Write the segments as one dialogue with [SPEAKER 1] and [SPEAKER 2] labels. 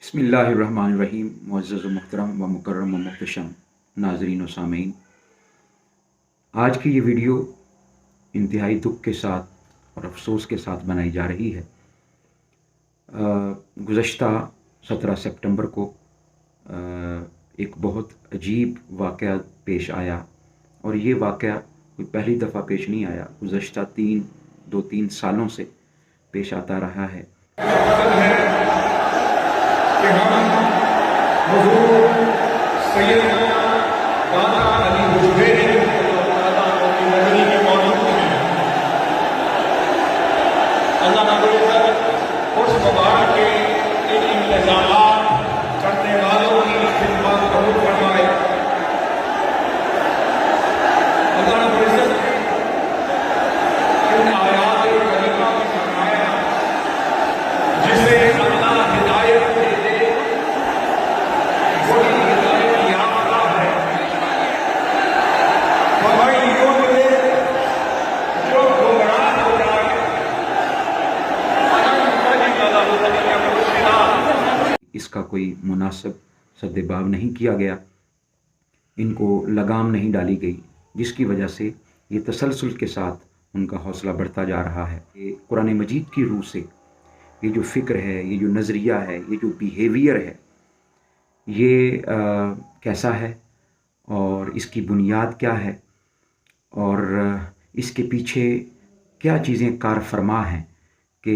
[SPEAKER 1] बिस्मिल्लाहिर्रहमानिर्रहीम। मुअज़्ज़ज़ व मुहतरम व मुकर्रम व मुहतशम नाज़रीन व सामीन, आज की ये वीडियो इंतहाई दुख के साथ और अफसोस के साथ बनाई जा रही है। गुज़श्ता 17 सितंबर को एक बहुत अजीब वाक़या पेश आया और ये वाक़या कोई पहली दफ़ा पेश नहीं आया, गुज़श्ता 2-3 सालों से पेश आता रहा है। कि हम हुज़ूर सैयदना दादा अली हुजैर की नगरी में मौजूद हैं। अल्लाह रब्बुल इज़्ज़त उस मुबारक के इन इंतज़ारात करने वालों की खिदमत कबूल फरमाए। अल्लाह रब्बुल इज़्ज़त ने इन आयात करीमा में फरमाया, जिसे अल्लाह हिदायत दे दे वही हिदायत याफ्ता है। वही युद्ध जो गुमराह हो जाए, इसका कोई मुनासिब सद्देबाब नहीं किया गया, इनको लगाम नहीं डाली गई, जिसकी वजह से ये तसलसल के साथ उनका हौसला बढ़ता जा रहा है। ये कुरान मजीद की रूह से ये जो फ़िक्र है, ये जो नज़रिया है, ये जो बिहेवियर है, ये कैसा है और इसकी बुनियाद क्या है और इसके पीछे क्या चीज़ें कार फरमा हैं कि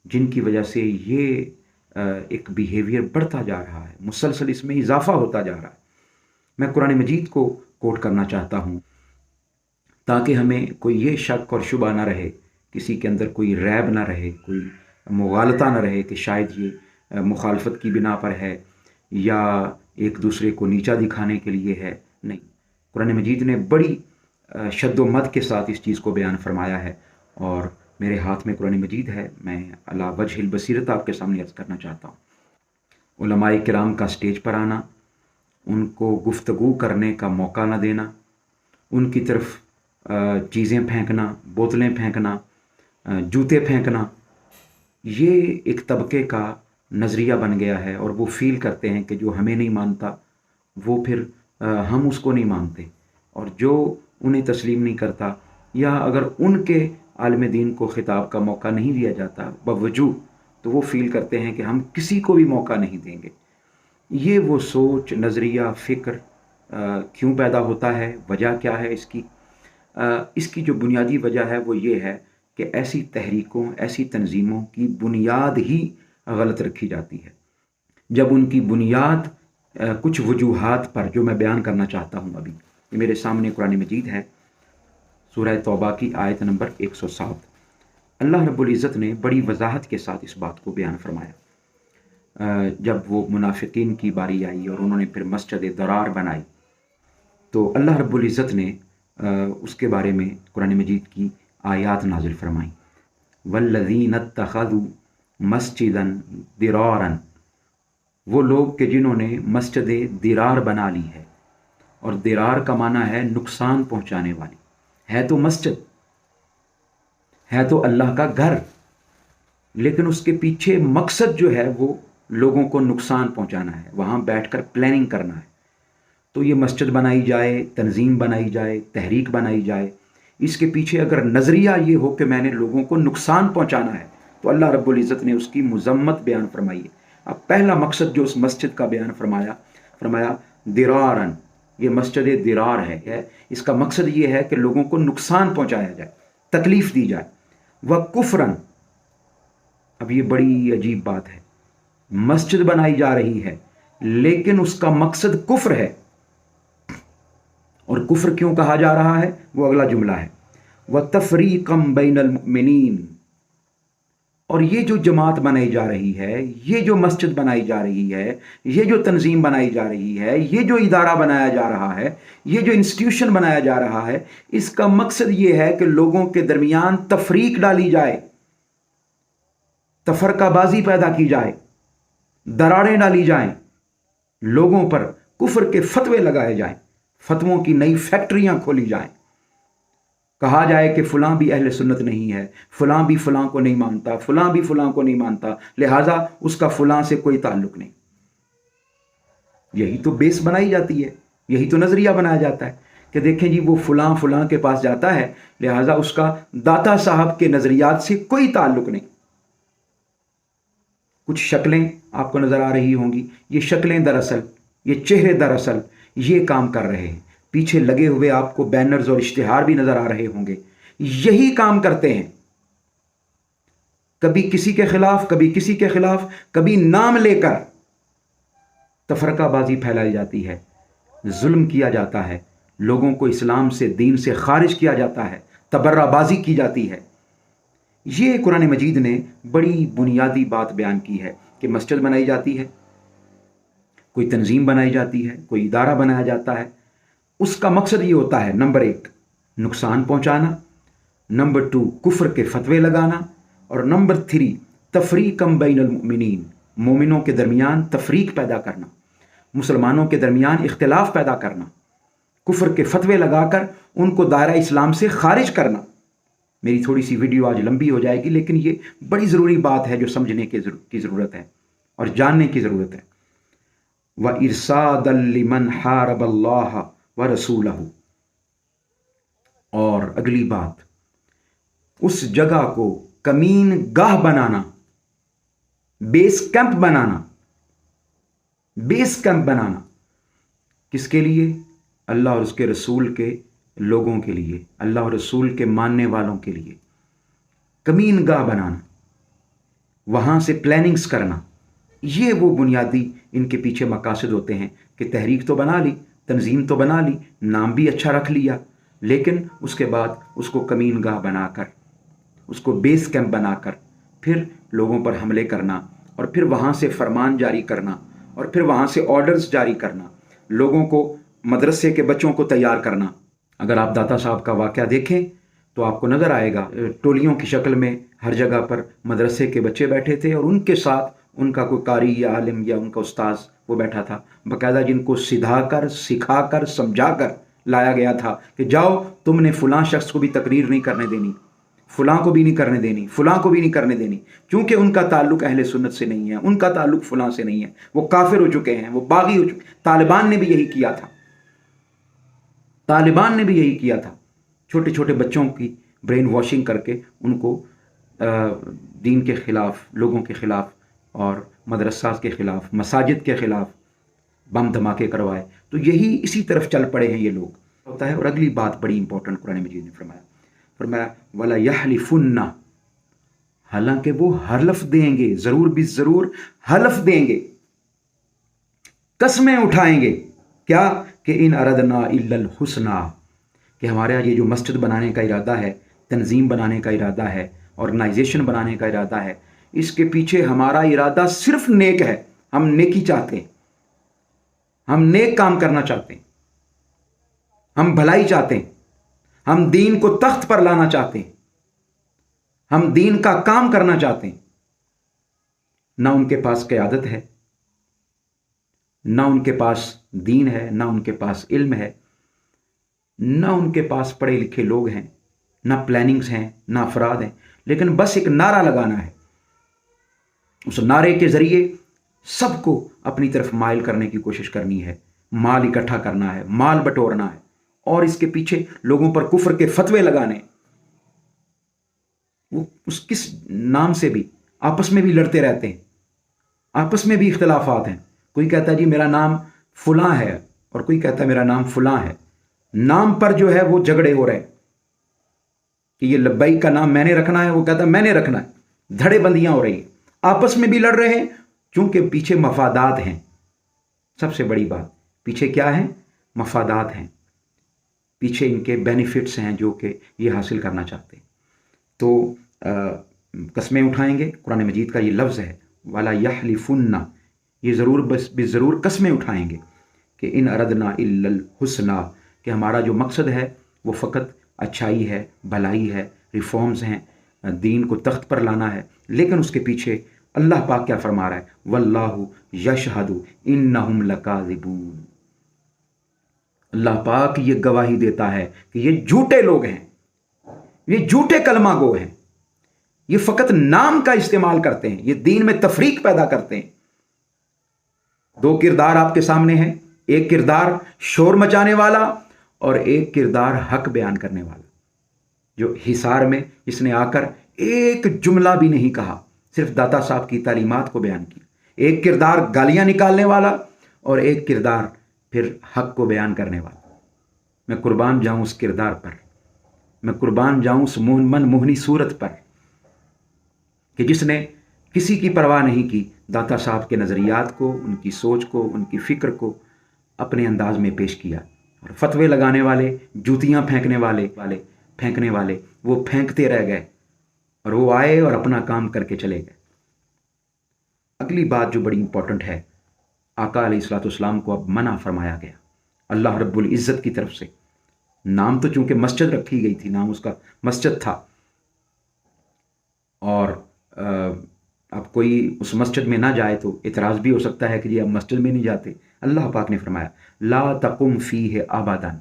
[SPEAKER 1] जिनकी वजह से ये एक बिहेवियर बढ़ता जा रहा है, मुसलसल इसमें इजाफ़ा होता जा रहा है। मैं कुरान मजीद को कोट करना चाहता हूँ ताकि हमें कोई ये शक और शुबा ना रहे, किसी के अंदर कोई रैब ना रहे, कोई मुगालता ना रहे कि शायद ये मुखालफत की बिना पर है या एक दूसरे को नीचा दिखाने के लिए है। नहीं, कुरान मजीद ने बड़ी शद्दोमत के साथ इस चीज़ को बयान फरमाया है और मेरे हाथ में कुरान मजीद है। मैं अला वजहिल बसीरत आपके सामने अर्ज़ करना चाहता हूँ। उलमाए किराम का स्टेज पर आना, उनको गुफ्तगू करने का मौका ना देना, उनकी तरफ चीज़ें फेंकना, बोतलें फेंकना, जूते फेंकना, ये एक तबके का नज़रिया बन गया है और वो फ़ील करते हैं कि जो हमें नहीं मानता वो फिर हम उसको नहीं मानते, और जो उन्हें तस्लीम नहीं करता या अगर उनके आलिम दीन को ख़िताब का मौका नहीं दिया जाता बावजूद, तो वो फ़ील करते हैं कि हम किसी को भी मौका नहीं देंगे। ये वो सोच, नज़रिया, फ़िक्र क्यों पैदा होता है, वजह क्या है इसकी? इसकी जो बुनियादी वजह है वो ये है कि ऐसी तहरीकों, ऐसी तंजीमों की बुनियाद ही गलत रखी जाती है। जब उनकी बुनियाद कुछ वजूहात पर, जो मैं बयान करना चाहता हूँ अभी, ये मेरे सामने कुरान मजीद है, सूरह तौबा की आयत नंबर 107। अल्लाह रब्बुल इज़्ज़त ने बड़ी वजाहत के साथ इस बात को बयान फरमाया। जब वो मुनाफिकीन की बारी आई और उन्होंने फिर मस्जिद दरार बनाई, तो अल्लाह रब्बुल इज़्ज़त ने उसके बारे में कुरान मजीद की आयात नाजिल फरमाई। वल्लज़ीन इत्तख़ज़ू मस्जिदन दिरारन, वो लोग कि जिन्होंने मस्जिद दिरार बना ली है, और दिरार का माना है नुकसान पहुंचाने वाली। है तो मस्जिद, है तो अल्लाह का घर, लेकिन उसके पीछे मकसद जो है वो लोगों को नुकसान पहुंचाना है, वहाँ बैठकर प्लानिंग करना है। तो ये मस्जिद बनाई जाए, तंजीम बनाई जाए, तहरीक बनाई जाए, इसके पीछे अगर नज़रिया ये हो कि मैंने लोगों को नुकसान पहुंचाना है, तो अल्लाह रब्बुल इज़्ज़त ने उसकी मुज़म्मत बयान फरमाई है। अब पहला मकसद जो उस मस्जिद का बयान फरमाया दिरारन, ये मस्जिद दिरार है, इसका मकसद ये है कि लोगों को नुकसान पहुंचाया जाए, तकलीफ़ दी जाए। व कुफ्रन, अब ये बड़ी अजीब बात है, मस्जिद बनाई जा रही है लेकिन उसका मकसद कुफ्र है। और कुफ्र क्यों कहा जा रहा है, वो अगला जुमला है, व तफरीक़म बैनल मुमिनीन, और ये जो जमात बनाई जा रही है, ये जो मस्जिद बनाई जा रही है, ये जो तंजीम बनाई जा रही है, ये जो इदारा बनाया जा रहा है, ये जो इंस्टीट्यूशन बनाया जा रहा है, इसका मकसद ये है कि लोगों के दरमियान तफरीक डाली जाए, तफरकाबाजी पैदा की जाए, दरारें डाली जाएं, लोगों पर कुफ्र के फतवे लगाए जाएं, फतवों की नई फैक्ट्रियां खोली जाएं, कहा जाए कि फ़लाँ भी अहले सुन्नत नहीं है, फ़लाँ भी फ़लाँ को नहीं मानता, फ़लाँ भी फ़लाँ को नहीं मानता, लिहाजा उसका फ़लाँ से कोई ताल्लुक़ नहीं। यही तो बेस बनाई जाती है, यही तो नज़रिया बनाया जाता है कि देखें जी वो फलां फलां के पास जाता है, लिहाजा उसका दाता साहब के नज़रियात से कोई ताल्लुक नहीं। कुछ शक्लें आपको नज़र आ रही होंगी, ये शक्लें दरअसल, ये चेहरे दरअसल ये काम कर रहे हैं। पीछे लगे हुए आपको बैनर्स और इश्तिहार भी नज़र आ रहे होंगे, यही काम करते हैं। कभी किसी के खिलाफ, कभी किसी के खिलाफ, कभी नाम लेकर तफरकाबाजी फैलाई जाती है, जुल्म किया जाता है, लोगों को इस्लाम से, दीन से खारिज किया जाता है, तबर्राबाजी की जाती है। ये कुरान मजीद ने बड़ी बुनियादी बात बयान की है कि मस्जिद बनाई जाती है, कोई तंजीम बनाई जाती है, कोई इदारा बनाया जाता है, उसका मकसद ये होता है नंबर 1 नुकसान पहुंचाना, नंबर 2 कुफ्र के फतवे लगाना, और नंबर 3 तफरीकम बैनल मुमिनीन, मोमिनों के दरमियान तफरीक पैदा करना, मुसलमानों के दरमियान इख्तिलाफ पैदा करना, कुफ्र के फतवे लगाकर उनको दायरा इस्लाम से खारिज करना। मेरी थोड़ी सी वीडियो आज लंबी हो जाएगी, लेकिन ये बड़ी ज़रूरी बात है जो समझने की ज़रूरत है और जानने की ज़रूरत है। व इरसादल लिमन हारबल्लाह व रसूलहू, और अगली बात, उस जगह को कमीन गाह बनाना, बेस कैंप बनाना, बेस कैंप बनाना किसके लिए? अल्लाह और उसके रसूल के लोगों के लिए, अल्लाह और रसूल के मानने वालों के लिए कमीन गाह बनाना, वहां से प्लानिंग्स करना। ये वो बुनियादी इनके पीछे मकासद होते हैं कि तहरीक तो बना ली, तंजीम तो बना ली, नाम भी अच्छा रख लिया, लेकिन उसके बाद उसको कमीन गाह बनाकर, उसको बेस कैंप बनाकर फिर लोगों पर हमले करना, और फिर वहाँ से फरमान जारी करना, और फिर वहाँ से ऑर्डर्स जारी करना, लोगों को, मदरसे के बच्चों को तैयार करना। अगर आप दाता साहब का वाक़या देखें तो आपको नज़र आएगा टोलियों की शक्ल में हर जगह पर मदरसे के बच्चे बैठे थे, और उनके साथ उनका कोई कारी या आलिम या उनका उस्ताद वो बैठा था, बाकायदा जिनको सिधा कर, सिखा कर, समझा कर लाया गया था कि जाओ तुमने फ़लाँ शख्स को भी तकरीर नहीं करने देनी, फ़लाँ को भी नहीं करने देनी, फ़लाँ को भी नहीं करने देनी, क्योंकि उनका ताल्लुक़ अहले सुन्नत से नहीं है, उनका ताल्लुक़ फ़लाँ से नहीं है, वो काफिर हो चुके हैं, वो बागी हो चुके। तालिबान ने भी यही किया था, तालिबान ने भी यही किया था, छोटे छोटे बच्चों की ब्रेन वॉशिंग करके उनको दीन के ख़िलाफ़, लोगों के ख़िलाफ़ और मदरसा के ख़िलाफ़, मसाजिद के ख़िलाफ़ बम धमाके करवाए। तो यही इसी तरफ चल पड़े हैं ये लोग, होता है। और अगली बात बड़ी इंपॉर्टेंट कुरान मजीद ने फरमाया वला यहलिफुन्ना, हालांकि वो हलफ देंगे, ज़रूर भी ज़रूर हलफ देंगे, कसमें उठाएंगे, क्या कि इन अरदना इल्लल हुस्ना, कि हमारे यहाँ ये जो मस्जिद बनाने का इरादा है, तंजीम बनाने का इरादा है, ऑर्गेनाइजेशन बनाने का इरादा है, इसके पीछे हमारा इरादा सिर्फ नेक है, हम नेकी चाहते हैं, हम नेक काम करना चाहते हैं, हम भलाई चाहते हैं, हम दीन को तख्त पर लाना चाहते हैं, हम दीन का काम करना चाहते हैं। ना उनके पास क़यादत है, ना उनके पास दीन है, ना उनके पास इल्म है, ना उनके पास पढ़े लिखे लोग हैं, ना प्लानिंग्स हैं, ना अफराद हैं, लेकिन बस एक नारा लगाना है। उस नारे के ज़रिए सबको अपनी तरफ माइल करने की कोशिश करनी है, माल इकट्ठा करना है, माल बटोरना है, और इसके पीछे लोगों पर कुफ्र के फतवे लगाने। वो उस किस नाम से भी आपस में भी लड़ते रहते हैं, आपस में भी इख्तिलाफात हैं। कोई कहता है जी मेरा नाम फलां है, और कोई कहता है मेरा नाम फलां है। नाम पर जो है वो झगड़े हो रहे हैं कि ये लब्बैक का नाम मैंने रखना है, वो कहता है मैंने रखना है, धड़ेबंदियां हो रही हैं, आपस में भी लड़ रहे हैं, क्योंकि पीछे मफादात हैं। सबसे बड़ी बात, पीछे क्या है? मफादात हैं, पीछे इनके बेनिफिट्स हैं जो कि ये हासिल करना चाहते हैं। तो कस्में उठाएंगे, कुरान मजीद का ये लफ्ज़ है वाला यहलिफुन्ना, ये ज़रूर बस ज़रूर कस्में उठाएंगे कि इन अरदना इल्लल हुस्ना, कि हमारा जो मकसद है वो फ़कत अच्छाई है, भलाई है, रिफॉर्म्स हैं, दीन को तख्त पर लाना है। लेकिन उसके पीछे अल्लाह पाक क्या फरमा रहा है? वल्लाहु यशहदु इन्नहुम लकाज़िबून। अल्लाह पाक ये गवाही देता है कि ये झूठे लोग हैं, ये झूठे कलमा गो हैं, ये फ़कत नाम का इस्तेमाल करते हैं, ये दीन में तफरीक पैदा करते हैं। दो किरदार आपके सामने हैं, एक किरदार शोर मचाने वाला और एक किरदार हक बयान करने वाला, जो हिसार में इसने आकर एक जुमला भी नहीं कहा, सिर्फ दाता साहब की तालीमात को बयान की। एक किरदार गालियां निकालने वाला और एक किरदार फिर हक को बयान करने वाला। मैं कुर्बान जाऊं उस किरदार पर, मैं कुर्बान जाऊं उस मन मोहनी सूरत पर कि जिसने किसी की परवाह नहीं की, दाता साहब के नज़रियात को, उनकी सोच को, उनकी फ़िक्र को अपने अंदाज में पेश किया। और फतवे लगाने वाले, जूतियां फेंकने वाले वो फेंकते रह गए और वो आए और अपना काम करके चले गए। अगली बात जो बड़ी इंपॉर्टेंट है, आका अलैहिस्सलाम को अब मना फरमाया गया अल्लाह रब्बुल इज़्ज़त की तरफ से। नाम तो चूंकि मस्जिद रखी गई थी, नाम उसका मस्जिद था, और अब कोई उस मस्जिद में ना जाए तो इतराज़ भी हो सकता है कि जी अब मस्जिद में नहीं जाते। अल्लाह पाक ने फरमाया ला तकुम फीह अबदन,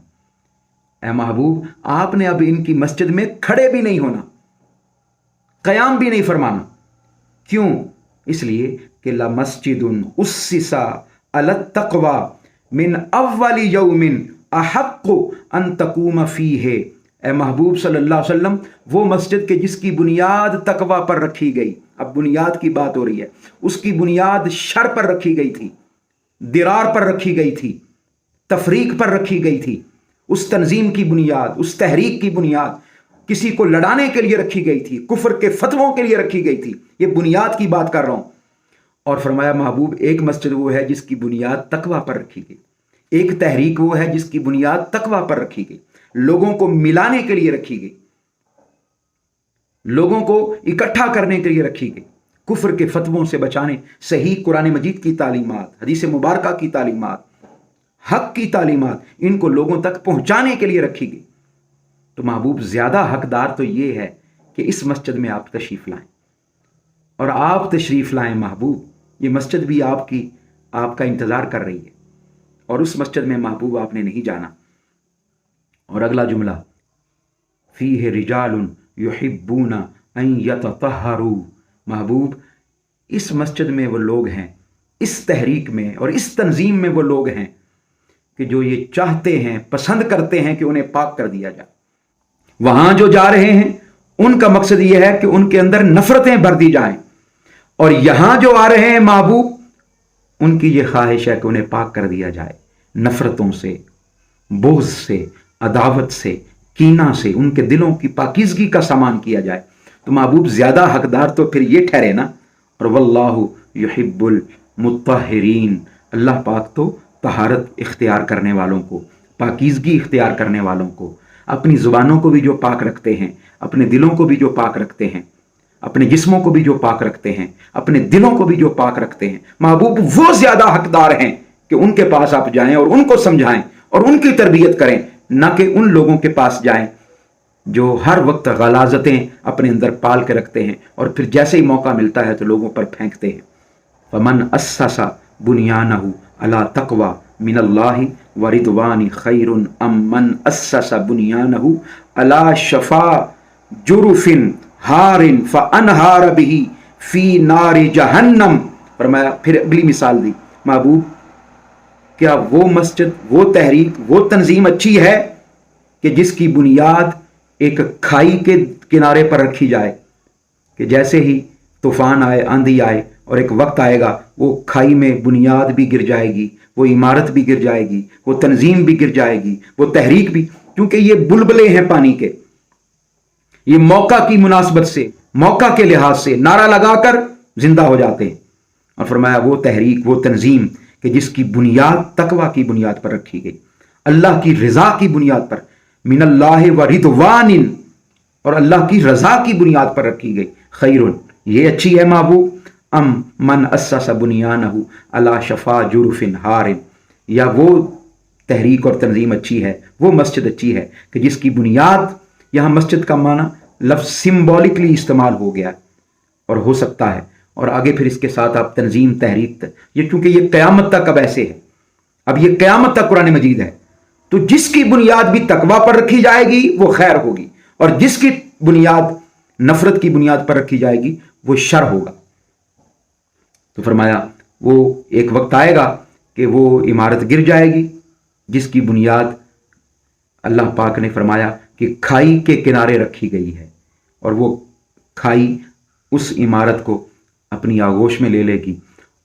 [SPEAKER 1] ए महबूब आपने अब इनकी मस्जिद में खड़े भी नहीं होना, क़याम भी नहीं फरमाना। क्यों? इसलिए कि ला मस्जिदुन उस्सिसा अला तक़वा मिन अव्वली यौमिन अहक्कु अन तकूम फीह। ए महबूब सल्लल्लाहु अलैहि वसल्लम, वो मस्जिद के जिसकी बुनियाद तकवा पर रखी गई, अब बुनियाद की बात हो रही है, उसकी बुनियाद शर पर रखी गई थी, दिरार पर रखी गई थी, तफरीक पर रखी गई थी। उस तंजीम की बुनियाद, उस तहरीक की बुनियाद किसी को लड़ाने के लिए रखी गई थी, कुफर के फतवों के लिए रखी गई थी। ये बुनियाद की बात कर रहा हूं। और फरमाया महबूब एक मस्जिद वो है जिसकी बुनियाद तकवा पर रखी गई, एक तहरीक वो है जिसकी बुनियाद तकवा पर रखी गई, लोगों को मिलाने के लिए रखी गई, लोगों को इकट्ठा करने के लिए रखी गई, कुफर के फतवों से बचाने, सही कुरान मजीद की तालीमात, हदीस मुबारका की तालीमात, हक की तालीमात, इनको लोगों तक पहुंचाने के लिए रखी गई। तो महबूब ज्यादा हकदार तो ये है कि इस मस्जिद में आप तशरीफ लाएं, और आप तशरीफ लाएं महबूब, ये मस्जिद भी आपका इंतजार कर रही है, और उस मस्जिद में महबूब आपने नहीं जाना। और अगला जुमला फीह रिजालुन युहिब्बूना अन यततहरू, महबूब इस मस्जिद में वो लोग हैं, इस तहरीक में और इस तंजीम में वो लोग हैं कि जो ये चाहते हैं, पसंद करते हैं कि उन्हें पाक कर दिया जाए। वहां जो जा रहे हैं उनका मकसद यह है कि उनके अंदर नफरतें भर दी जाएं, और यहां जो आ रहे हैं महबूब, उनकी ये ख्वाहिश है कि उन्हें पाक कर दिया जाए, नफरतों से, बोझ से, अदावत से, कीना से, उनके दिलों की पाकीज़गी का सामान किया जाए। तो महबूब ज्यादा हकदार तो फिर ये ठहरे ना। और वल्लाहु युहिब्बुल मुत्तहिरीन, अल्लाह पाक तो तहारत इख्तियार करने वालों को, पाकीज़गी इख्तियार करने वालों को, अपनी ज़ुबानों को भी जो पाक रखते हैं, अपने दिलों को भी जो पाक रखते हैं, अपने जिस्मों को भी जो पाक रखते हैं, अपने दिलों को भी जो पाक रखते हैं, महबूब वो ज्यादा हकदार हैं कि उनके पास आप जाएं और उनको समझाएं और उनकी तरबियत करें, ना कि उन लोगों के पास जाएं जो हर वक्त गलाजतें अपने अंदर पाल के रखते हैं और फिर जैसे ही मौका मिलता है तो लोगों पर फेंकते हैं। फमन अस्ससा बुनियानहु अला तक़वा मिनल्लाहि व रिदवानि खैरुन अम्मन अस्ससा बुनियानहु अला शफा जुरुफिन हारिन फअनहार बिही फी नारि जहन्नम। फरमाया, फिर अगली मिसाल दी, महबूब क्या वो मस्जिद, वो तहरीक, वो तंजीम अच्छी है कि जिसकी बुनियाद एक खाई के किनारे पर रखी जाए कि जैसे ही तूफान आए, आंधी आए, और एक वक्त आएगा वो खाई में बुनियाद भी गिर जाएगी, वो इमारत भी गिर जाएगी, वो तंजीम भी गिर जाएगी, वो तहरीक भी, क्योंकि ये बुलबुले हैं पानी के, ये मौका की मुनासबत से, मौका के लिहाज से नारा लगाकर जिंदा हो जाते हैं। और फरमाया वो तहरीक, वो तंजीम कि जिसकी बुनियाद तकवा की बुनियाद पर रखी गई, अल्लाह की रजा की बुनियाद पर, मिनल्लाहि व रिदवानिन, और अल्लाह की रजा की बुनियाद पर रखी गई, खैरुन, ये अच्छी है महबूब, अम मन अस्ससा बुनियानहु अला शफा जुरुफिन हारिन, या वो तहरीक और तंजीम अच्छी है, वो मस्जिद अच्छी है कि जिसकी बुनियाद, यहां मस्जिद का माना लफ्ज सिंबॉलिकली इस्तेमाल हो गया और हो सकता है, और आगे फिर इसके साथ आप तंजीम, तहरीक, ये क्योंकि ये क़यामत तक अब ऐसे है, अब ये क़यामत तक कुरान मजीद है, तो जिसकी बुनियाद भी तकवा पर रखी जाएगी वो खैर होगी, और जिसकी बुनियाद नफरत की बुनियाद पर रखी जाएगी वो शर होगा। तो फरमाया वो एक वक्त आएगा کہ وہ عمارت گر جائے گی جس کی بنیاد اللہ پاک نے فرمایا کہ کھائی کے کنارے رکھی گئی ہے، اور وہ کھائی اس عمارت کو اپنی آغوش میں لے لے گی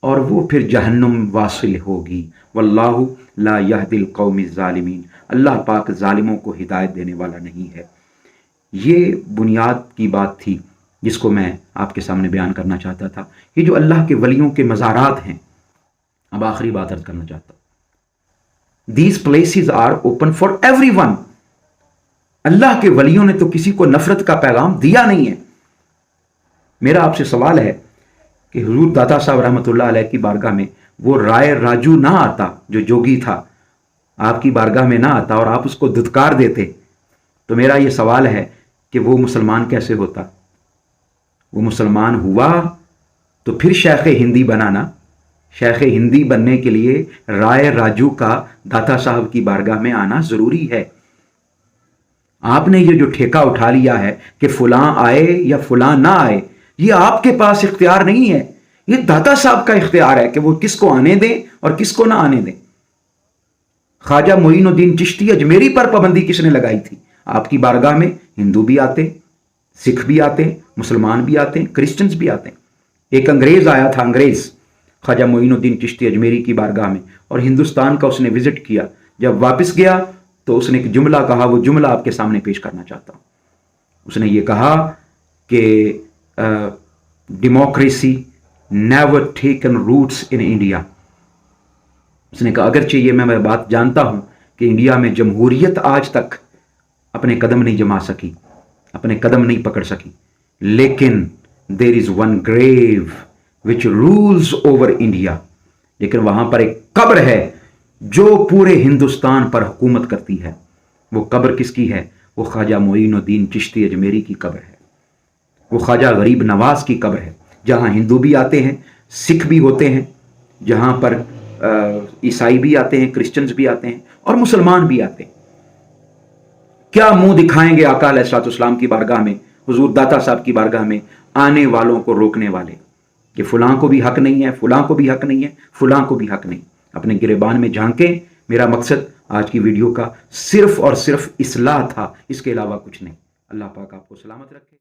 [SPEAKER 1] اور وہ پھر جہنم واصل ہوگی۔ واللہ لا یہدی القوم الظالمین، اللہ پاک ظالموں کو ہدایت دینے والا نہیں ہے۔ یہ بنیاد کی بات تھی جس کو میں آپ کے سامنے بیان کرنا چاہتا تھا۔ یہ جو اللہ کے ولیوں کے مزارات ہیں، اب آخری بات عرض کرنا چاہتا ہوں۔ These places are open for everyone۔ اللہ کے ولیوں نے تو کسی کو نفرت کا پیغام دیا نہیں ہے۔ میرا آپ سے سوال ہے کہ حضور داتا صاحب رحمۃ اللہ علیہ کی بارگاہ میں وہ رائے راجو نہ آتا جو جوگی تھا، آپ کی بارگاہ میں نہ آتا اور آپ اس کو دھتکار دیتے، تو میرا یہ سوال ہے کہ وہ مسلمان کیسے ہوتا؟ وہ مسلمان ہوا تو پھر شیخ ہندی بنانا، شیخ ہندی بننے کے لیے رائے راجو کا داتا صاحب کی بارگاہ میں آنا ضروری ہے۔ آپ نے یہ جو ٹھیکہ اٹھا لیا ہے کہ فلاں آئے یا فلاں نہ آئے، یہ آپ کے پاس اختیار نہیں ہے، یہ داتا صاحب کا اختیار ہے کہ وہ کس کو آنے دیں اور کس کو نہ آنے دیں۔ خواجہ معین الدین چشتی اجمیری پر پابندی کس نے لگائی تھی؟ آپ کی بارگاہ میں ہندو بھی آتے، سکھ بھی آتے، مسلمان بھی آتے، کرسچنز بھی آتے۔ ایک انگریز آیا تھا، انگریز خواجہ معین الدین چشتی اجمیری کی بارگاہ میں، اور ہندوستان کا اس نے وزٹ کیا۔ جب واپس گیا تو اس نے ایک جملہ کہا، وہ جملہ آپ کے سامنے پیش کرنا چاہتا ہوں۔ اس نے یہ کہا کہ democracy never taken roots in India. اس نے کہا اگرچہ یہ میں بات جانتا ہوں کہ انڈیا میں جمہوریت آج تک اپنے قدم نہیں جما سکی، اپنے قدم نہیں پکڑ سکی، لیکن there is one grave which rules over India۔ لیکن وہاں پر ایک قبر ہے جو پورے ہندوستان پر حکومت کرتی ہے۔ وہ قبر کس کی ہے؟ وہ خواجہ معین الدین چشتی اجمیری کی قبر ہے، وہ خواجہ غریب نواز کی قبر ہے، جہاں ہندو بھی آتے ہیں، سکھ بھی ہوتے ہیں، جہاں پر عیسائی بھی آتے ہیں، کرسچنز بھی آتے ہیں اور مسلمان بھی آتے ہیں۔ کیا منہ دکھائیں گے آقا علیہ الصلوۃ والسلام کی بارگاہ میں، حضور داتا صاحب کی بارگاہ میں آنے والوں کو روکنے والے کہ فلاں کو بھی حق نہیں ہے، فلاں کو بھی حق نہیں ہے، فلاں کو بھی حق نہیں؟ اپنے گریبان میں جھانکیں۔ میرا مقصد آج کی ویڈیو کا صرف اور صرف اصلاح تھا، اس کے علاوہ کچھ نہیں۔ اللہ پاک آپ کو سلامت رکھے۔